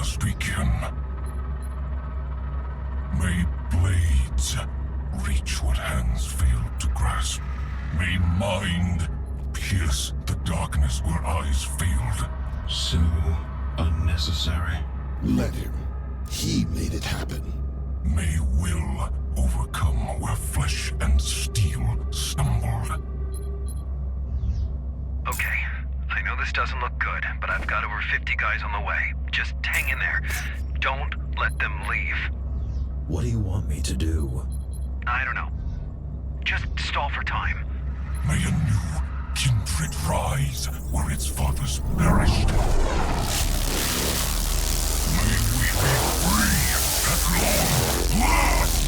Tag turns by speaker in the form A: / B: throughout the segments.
A: best we can. May blades reach what hands failed to grasp. May mind pierce the darkness where eyes failed.
B: So unnecessary.
C: Let him. He made it happen.
A: May will overcome where flesh and steel stumbled.
D: Okay, I know this doesn't look good, but I've got over 50 guys on the way. Just hang in there. Don't let them leave.
E: What do you want me to do?
D: I don't know. Just stall for time.
A: May a new kindred rise where its fathers perished. May we be free at long last!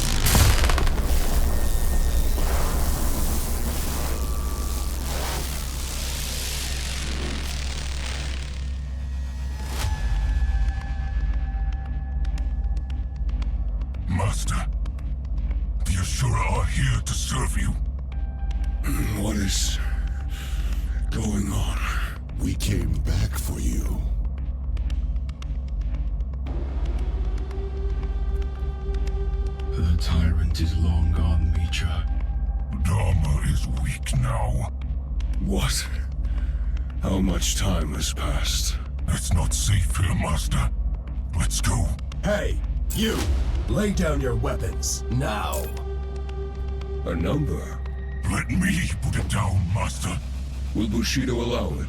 A: Master, the Ashura are here to serve you.
C: What is going on? We came back for you.
B: The tyrant is long gone, Mitra.
A: Dharma is weak now.
C: What? How much time has passed?
A: It's not safe here, Master. Let's go.
E: Hey, you! Lay down your weapons, now!
C: A number?
A: Let me put it down, Master.
C: Will Bushido allow it?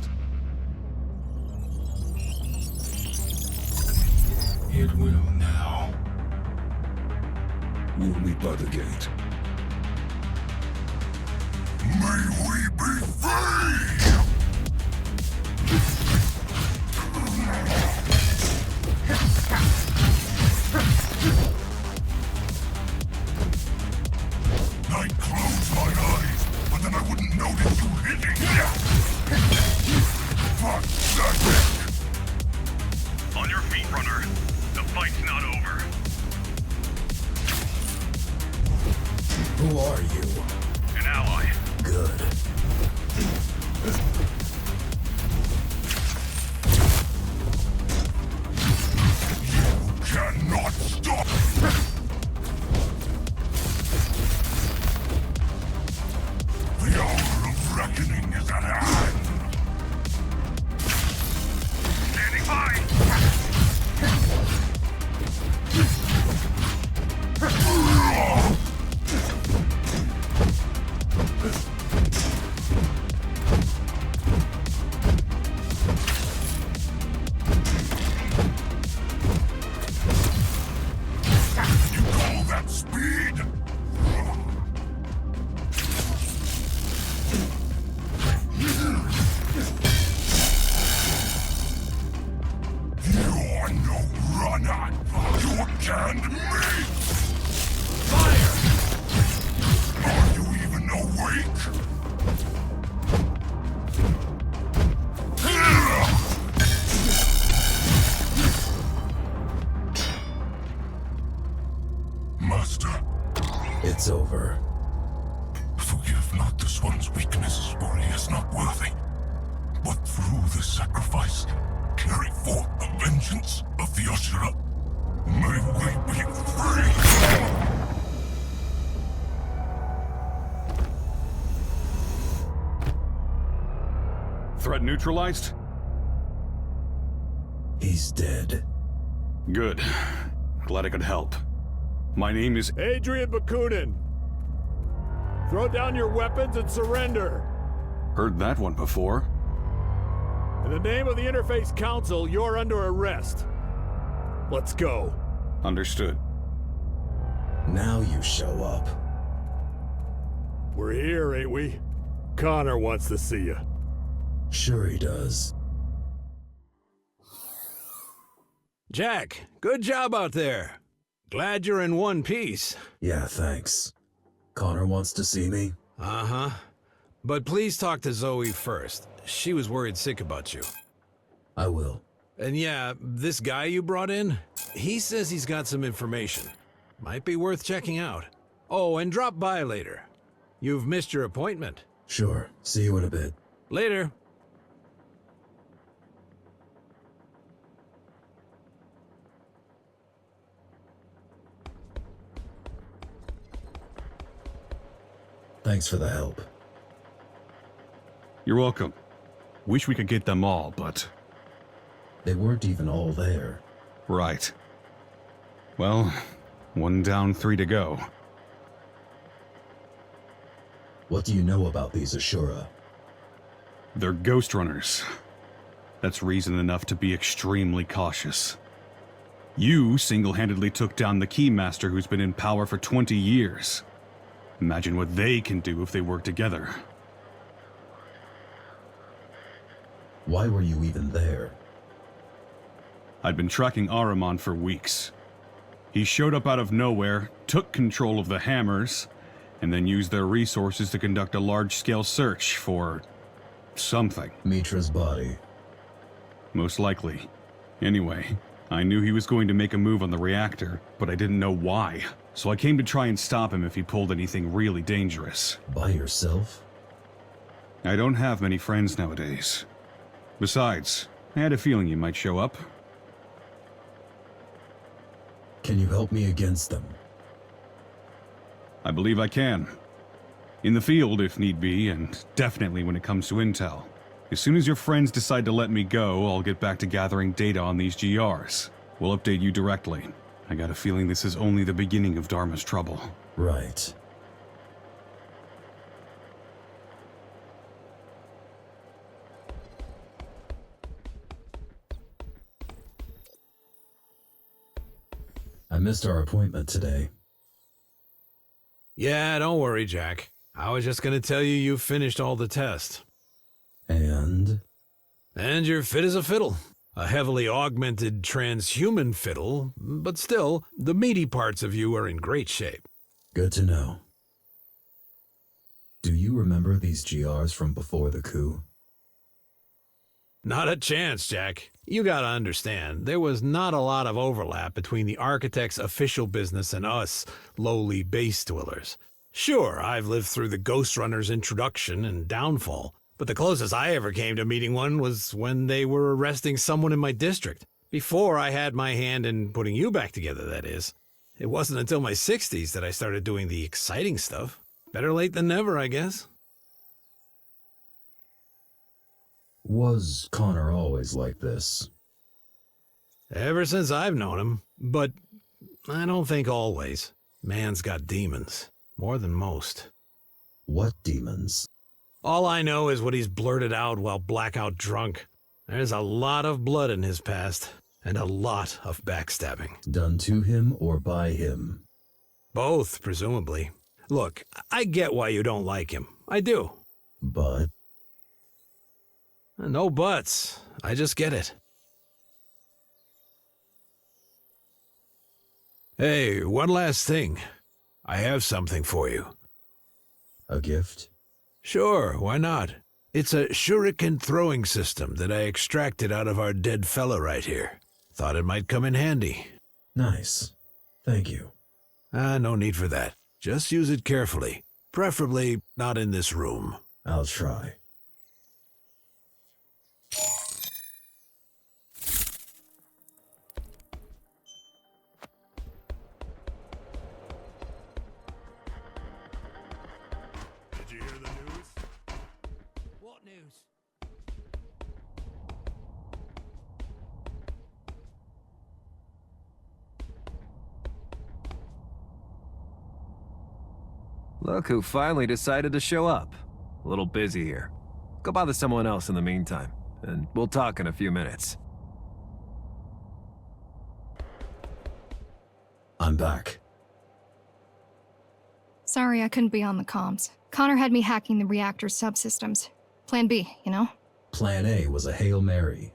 B: It will now.
C: We'll meet by the gate.
A: May we be free! I'd close my eyes, but then I wouldn't notice you hitting. Fuck that!
D: On your feet, runner. The fight's not over.
E: Who are you?
D: An ally.
E: Good.
A: You cannot stop! The hour of reckoning is at hand!
D: Standing by!
A: You call that speed? You're no runner! You can't me! Fire! Are you even awake? Master,
E: It's over.
A: forgive not this one's weakness, for he is not worthy. But through this sacrifice, carry forth the vengeance of the Ashura. May we be free!
F: Threat neutralized?
E: He's dead.
F: Good. Glad I could help. My name is...
G: Adrian Bakunin! Throw down your weapons and surrender!
F: Heard that one before.
G: In the name of the Interface Council, you're under arrest. Let's go.
F: Understood.
E: Now you show up.
G: We're here, ain't we? Connor wants to see you.
E: Sure he does.
H: Jack, good job out there. Glad you're in one piece.
E: Yeah, thanks. Connor wants to see me?
H: Uh-huh. But please talk to Zoe first. She was worried sick about you.
E: I will.
H: And yeah, this guy you brought in, he says he's got some information. Might be worth checking out. Oh, and drop by later. You've missed your appointment.
E: Sure. See you in a bit.
H: Later.
E: Thanks for the help.
F: You're welcome. Wish we could get them all, but...
E: They weren't even all there.
F: Right. Well, 1 down, 3 to go.
E: What do you know about these Ashura?
F: They're ghost runners. That's reason enough to be extremely cautious. You single-handedly took down the Keymaster who's been in power for 20 years. Imagine what they can do if they work together.
E: Why were you even there?
F: I'd been tracking Ahriman for weeks. He showed up out of nowhere, took control of the Hammers, and then used their resources to conduct a large-scale search for... something.
E: Mitra's body.
F: Most likely. Anyway, I knew he was going to make a move on the reactor, but I didn't know why. So I came to try and stop him if he pulled anything really dangerous.
E: By yourself?
F: I don't have many friends nowadays. Besides, I had a feeling you might show up.
E: Can you help me against them?
F: I believe I can. In the field, if need be, and definitely when it comes to intel. As soon as your friends decide to let me go, I'll get back to gathering data on these GRs. We'll update you directly. I got a feeling this is only the beginning of Dharma's trouble.
E: Right. I missed our appointment today.
H: Yeah, don't worry, Jack. I was just gonna tell you you've finished all the tests.
E: And?
H: And you're fit as a fiddle. A heavily augmented transhuman fiddle, but still, the meaty parts of you are in great shape.
E: Good to know. Do you remember these GRs from before the coup?
H: Not a chance, Jack. You gotta understand, there was not a lot of overlap between the Architect's official business and us, lowly base dwellers. Sure, I've lived through the Ghost Runner's introduction and downfall, but the closest I ever came to meeting one was when they were arresting someone in my district. Before I had my hand in putting you back together, that is. It wasn't until my 60s that I started doing the exciting stuff. Better late than never, I guess.
E: Was Connor always like this?
H: Ever since I've known him, but I don't think always. Man's got demons, more than most.
E: What demons?
H: All I know is what he's blurted out while blackout drunk. There's a lot of blood in his past, and a lot of backstabbing.
E: Done to him or by him?
H: Both, presumably. Look, I get why you don't like him. I do.
E: But?
H: No buts. I just get it. Hey, one last thing. I have something for you.
E: A gift?
H: Sure, why not? It's a shuriken throwing system that I extracted out of our dead fella right here. Thought it might come in handy.
E: Nice. Thank you.
H: No need for that. Just use it carefully. Preferably not in this room.
E: I'll try.
G: Did you hear the news?
H: What news?
I: Look who finally decided to show up. A little busy here. Go bother someone else in the meantime, and we'll talk in a few minutes.
E: I'm back.
J: Sorry I couldn't be on the comms. Connor had me hacking the reactor's subsystems. Plan B, you know?
E: Plan A was a Hail Mary.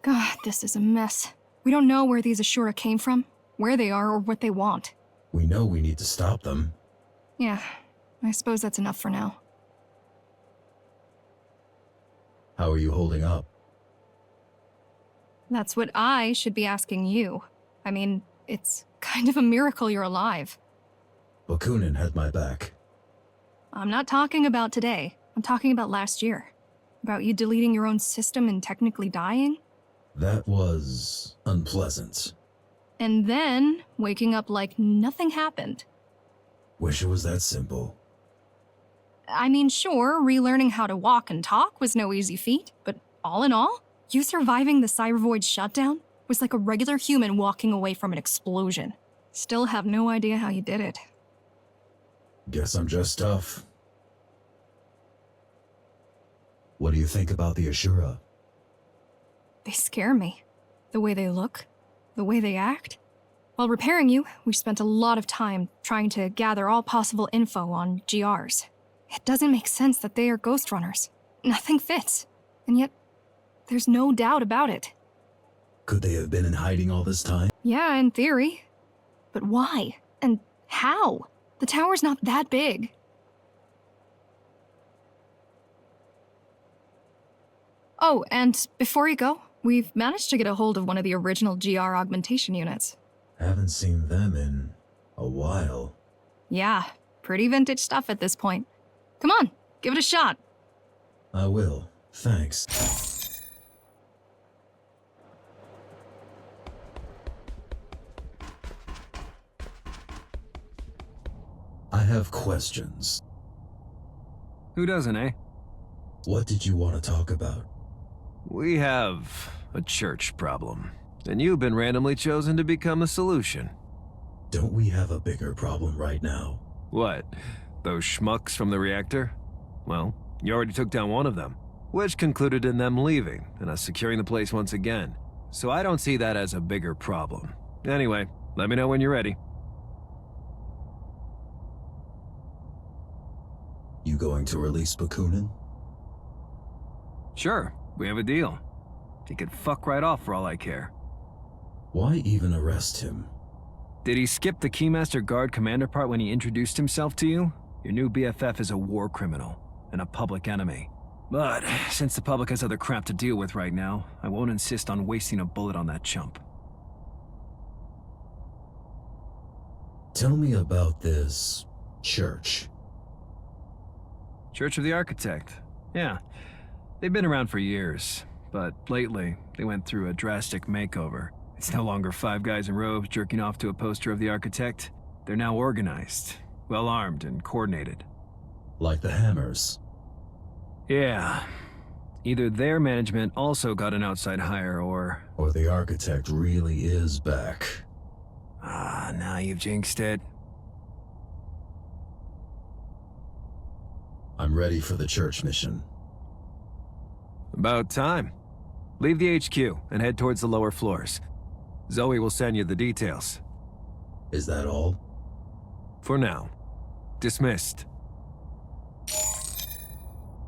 J: God, this is a mess. We don't know where these Ashura came from, where they are, or what they want.
E: We know we need to stop them.
J: Yeah, I suppose that's enough for now.
E: How are you holding up?
J: That's what I should be asking you. I mean, it's kind of a miracle you're alive.
E: Bakunin had my back.
J: I'm not talking about today. I'm talking about last year. About you deleting your own system and technically dying.
E: That was unpleasant.
J: And then waking up like nothing happened.
E: Wish it was that simple.
J: I mean, sure, relearning how to walk and talk was no easy feat, but all in all, you surviving the Cybervoid shutdown was like a regular human walking away from an explosion. Still have no idea how you did it.
E: Guess I'm just tough. What do you think about the Ashura?
J: They scare me. The way they look, the way they act. While repairing you, we spent a lot of time trying to gather all possible info on GRs. It doesn't make sense that they are Ghost Runners. Nothing fits. And yet, there's no doubt about it.
E: Could they have been in hiding all this time?
J: Yeah, in theory. But why? And how? The tower's not that big. Oh, and before you go, we've managed to get a hold of one of the original GR augmentation units.
E: Haven't seen them in a while.
J: Yeah, pretty vintage stuff at this point. Come on, give it a shot.
E: I will. Thanks. I have questions.
I: Who doesn't, eh?
E: What did you want to talk about?
I: We have a church problem, and you've been randomly chosen to become the solution.
E: Don't we have a bigger problem right now?
I: What? Those schmucks from the reactor? Well, you already took down one of them, which concluded in them leaving and us securing the place once again. So I don't see that as a bigger problem. Anyway, let me know when you're ready.
E: You going to release Bakunin?
I: Sure, we have a deal. He could fuck right off for all I care.
E: Why even arrest him?
I: Did he skip the Keymaster Guard commander part when he introduced himself to you? Your new BFF is a war criminal and a public enemy. But since the public has other crap to deal with right now, I won't insist on wasting a bullet on that chump.
E: Tell me about this church.
I: Church of the Architect. Yeah, they've been around for years, but lately they went through a drastic makeover. It's no longer 5 guys in robes jerking off to a poster of the Architect. They're now organized, well-armed, and coordinated.
E: Like the Hammers.
I: Yeah. Either their management also got an outside hire, or
E: the Architect really is back.
I: Ah, now you've jinxed it.
E: I'm ready for the church mission.
I: About time. Leave the HQ and head towards the lower floors. Zoe will send you the details.
E: Is that all?
I: For now. Dismissed.